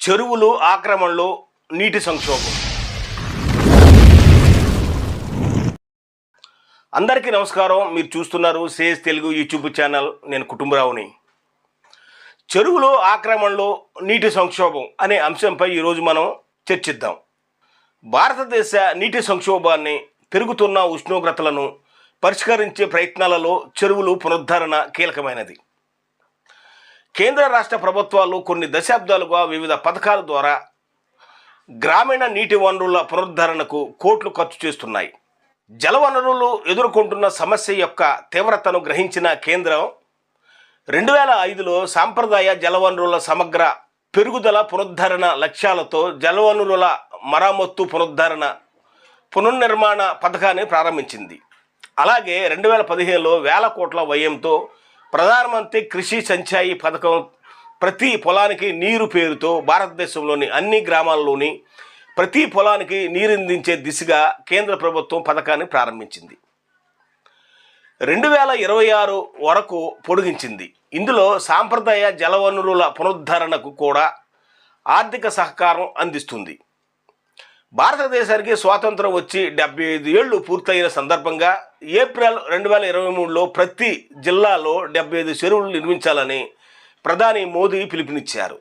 చెరువులు ఆక్రమణలో నీటి సంక్షోభం. అందరికీ నమస్కారం. మీరు చూస్తున్నారు సేజ్ తెలుగు యూట్యూబ్ ఛానల్. నేను కుటుంబరావుని. చెరువులు ఆక్రమణలో నీటి సంక్షోభం అనే అంశంపై ఈరోజు మనం చర్చిద్దాం. భారతదేశ నీటి సంక్షోభాన్ని, పెరుగుతున్న ఉష్ణోగ్రతలను పరిష్కరించే ప్రయత్నాలలో చెరువులు పునరుద్ధరణ కీలకమైనది. కేంద్ర రాష్ట్ర ప్రభుత్వాలు కొన్ని దశాబ్దాలుగా వివిధ పథకాల ద్వారా గ్రామీణ నీటి వనరుల పునరుద్ధరణకు కోట్లు ఖర్చు చేస్తున్నాయి. జలవనరులు ఎదుర్కొంటున్న సమస్య యొక్క తీవ్రతను గ్రహించిన కేంద్రం 2005లో సాంప్రదాయ జలవనరుల సమగ్ర పెరుగుదల పునరుద్ధరణ లక్ష్యాలతో జలవనరుల మరమ్మత్తు పునర్నిర్మాణ పథకాన్ని ప్రారంభించింది. అలాగే 2015లో వేల కోట్ల వ్యయంతో ప్రధానమంత్రి కృషి సించాయి పథకం ప్రతి పొలానికి నీరు పేరుతో భారతదేశంలోని అన్ని గ్రామాల్లోని ప్రతి పొలానికి నీరందించే దిశగా కేంద్ర ప్రభుత్వం పథకాన్ని ప్రారంభించింది. 2026 వరకు పొడిగించింది. ఇందులో సాంప్రదాయ జలవనరుల పునరుద్ధరణకు కూడా ఆర్థిక సహకారం అందిస్తుంది. భారతదేశానికి స్వాతంత్రం వచ్చి 75 ఏళ్లు పూర్తయిన సందర్భంగా ఏప్రిల్ 2023లో ప్రతి జిల్లాలో 75 చెరువులు నిర్మించాలని ప్రధాని మోదీ పిలుపునిచ్చారు.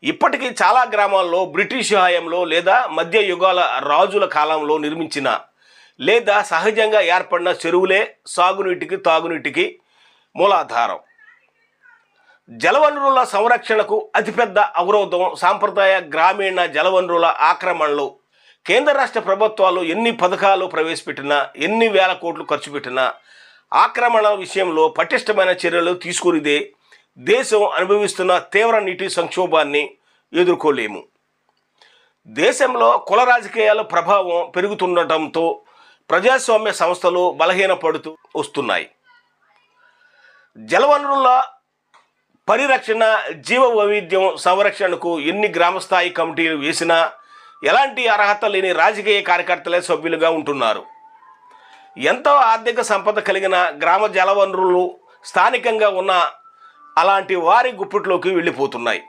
ఇప్పటికీ చాలా గ్రామాల్లో బ్రిటిష్ హయాంలో లేదా మధ్య యుగాల రాజుల కాలంలో నిర్మించిన లేదా సహజంగా ఏర్పడిన చెరువులే సాగునీటికి, తాగునీటికి మూలాధారం. జలవనరుల సంరక్షణకు అతిపెద్ద అవరోధం సాంప్రదాయ గ్రామీణ జలవనరుల ఆక్రమణలు. కేంద్ర రాష్ట్ర ప్రభుత్వాలు ఎన్ని పథకాలు ప్రవేశపెట్టినా, ఎన్ని వేల కోట్లు ఖర్చు పెట్టినా ఆక్రమణ విషయంలో పటిష్టమైన చర్యలు తీసుకునిదే దేశం అనుభవిస్తున్న తీవ్ర నీటి సంక్షోభాన్ని ఎదుర్కోలేము. దేశంలో కుల రాజకీయాల ప్రభావం పెరుగుతుండటంతో ప్రజాస్వామ్య సంస్థలు బలహీనపడుతూ వస్తున్నాయి. జలవనరుల పరిరక్షణ, జీవ వైవిధ్యం సంరక్షణకు ఎన్ని గ్రామస్థాయి కమిటీలు వేసినా ఎలాంటి అర్హత లేని రాజకీయ కార్యకర్తలే సభ్యులుగా ఉంటున్నారు. ఎంతో ఆర్థిక సంపద కలిగిన గ్రామ జలవనరులు స్థానికంగా ఉన్న అలాంటి వారి గుప్పిట్లోకి వెళ్ళిపోతున్నాయి.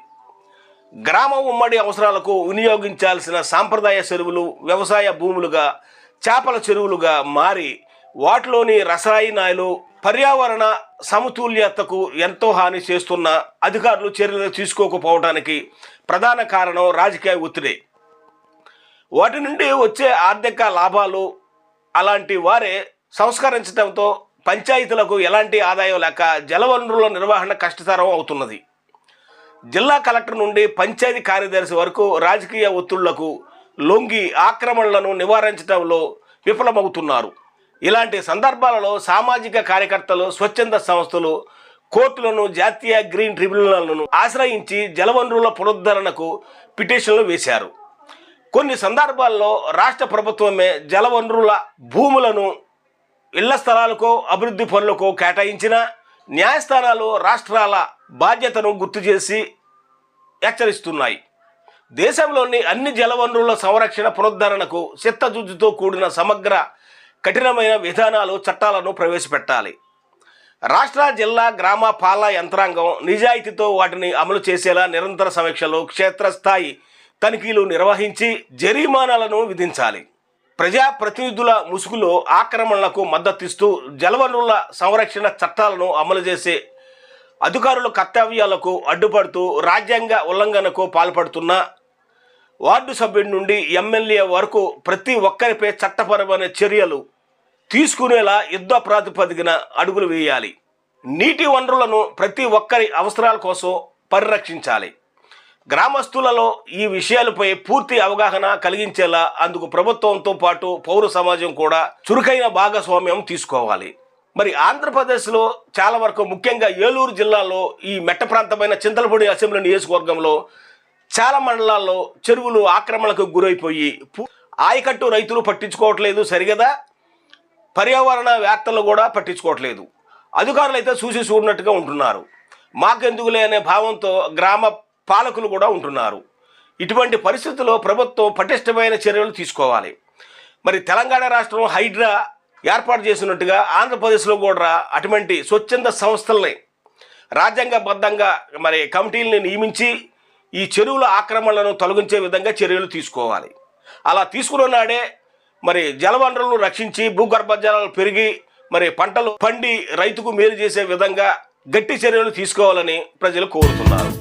గ్రామ ఉమ్మడి అవసరాలకు వినియోగించాల్సిన సాంప్రదాయ చెరువులు వ్యవసాయ భూములుగా, చేపల చెరువులుగా మారి వాటిలోని రసాయనాలు పర్యావరణ సమతుల్యతకు ఎంతో హాని చేస్తున్న అధికారులు చర్యలు తీసుకోకపోవడానికి ప్రధాన కారణం రాజకీయ ఒత్తిడి. వాటి నుండి వచ్చే ఆర్థిక లాభాలు అలాంటి వారే సంస్కరించడంతో పంచాయతీలకు ఎలాంటి ఆదాయం లేక జలవనరుల నిర్వహణ కష్టతరం అవుతున్నది. జిల్లా కలెక్టర్ నుండి పంచాయతీ కార్యదర్శి వరకు రాజకీయ ఒత్తిళ్లకు లొంగి ఆక్రమణలను నివారించడంలో విఫలమవుతున్నారు. ఇలాంటి సందర్భాలలో సామాజిక కార్యకర్తలు, స్వచ్ఛంద సంస్థలు కోర్టులను, జాతీయ గ్రీన్ ట్రిబ్యునల్లను ఆశ్రయించి జలవనరుల పునరుద్ధరణకు పిటిషన్లు వేశారు. కొన్ని సందర్భాల్లో రాష్ట్ర ప్రభుత్వమే జలవనరుల భూములను ఇళ్ల స్థలాలకో అభివృద్ధి పనులకో కేటాయించిన న్యాయస్థానాలు రాష్ట్రాల బాధ్యతను గుర్తు చేసి హెచ్చరిస్తున్నాయి. దేశంలోని అన్ని జలవనరుల సంరక్షణ పునరుద్ధరణకు చిత్తశుద్ధితో కూడిన సమగ్ర కఠినమైన విధానాలు, చట్టాలను ప్రవేశపెట్టాలి. రాష్ట్ర, జిల్లా, గ్రామ పాలనా యంత్రాంగం నిజాయితీతో వాటిని అమలు చేసేలా నిరంతర సమీక్షలు, క్షేత్రస్థాయి తనిఖీలు నిర్వహించి జరిమానాలను విధించాలి. ప్రజాప్రతినిధుల ముసుగులో ఆక్రమణలకు మద్దతిస్తూ జలవనరుల సంరక్షణ చట్టాలను అమలు చేసే అధికారుల కర్తవ్యాలకు అడ్డుపడుతూ రాజ్యాంగ ఉల్లంఘనకు పాల్పడుతున్న వార్డు సభ్యుడి నుండి ఎమ్మెల్యే వరకు ప్రతి ఒక్కరిపై చట్టపరమైన చర్యలు తీసుకునేలా యుద్ధ ప్రాతిపదికన అడుగులు వేయాలి. నీటి వనరులను ప్రతి ఒక్కరి అవసరాల కోసం పరిరక్షించాలి. గ్రామస్తులలో ఈ విషయాలపై పూర్తి అవగాహన కలిగించేలా అందుకు ప్రభుత్వంతో పాటు పౌర సమాజం కూడా చురుకైన భాగస్వామ్యం తీసుకోవాలి. మరి ఆంధ్రప్రదేశ్లో చాలా వరకు, ముఖ్యంగా ఏలూరు జిల్లాలో ఈ మెట్ట ప్రాంతమైన చింతలపూడి అసెంబ్లీ నియోజకవర్గంలో చాలా మండలాల్లో చెరువులు ఆక్రమణకు గురైపోయి ఆయకట్టు రైతులు పట్టించుకోవట్లేదు సరిగదా, పర్యావరణ వేత్తలు కూడా పట్టించుకోవట్లేదు. అధికారులు అయితే చూసి చూడనట్టుగా ఉంటున్నారు. మాకెందుకులే అనే భావంతో గ్రామ పాలకులు కూడా ఉంటున్నారు. ఇటువంటి పరిస్థితుల్లో ప్రభుత్వం పటిష్టమైన చర్యలు తీసుకోవాలి. మరి తెలంగాణ రాష్ట్రం హైడ్రా ఏర్పాటు చేసినట్టుగా ఆంధ్రప్రదేశ్లో కూడా అటువంటి స్వచ్ఛంద సంస్థల్ని రాజ్యాంగబద్ధంగా మరి కమిటీలని నియమించి ఈ చెరువుల ఆక్రమణలను తొలగించే విధంగా చర్యలు తీసుకోవాలి. అలా తీసుకున్న నాడే మరి జలవనరులను రక్షించి భూగర్భ జలాలు పెరిగి మరి పంటలు పండి రైతుకు మేలు చేసే విధంగా గట్టి చర్యలు తీసుకోవాలని ప్రజలు కోరుతున్నారు.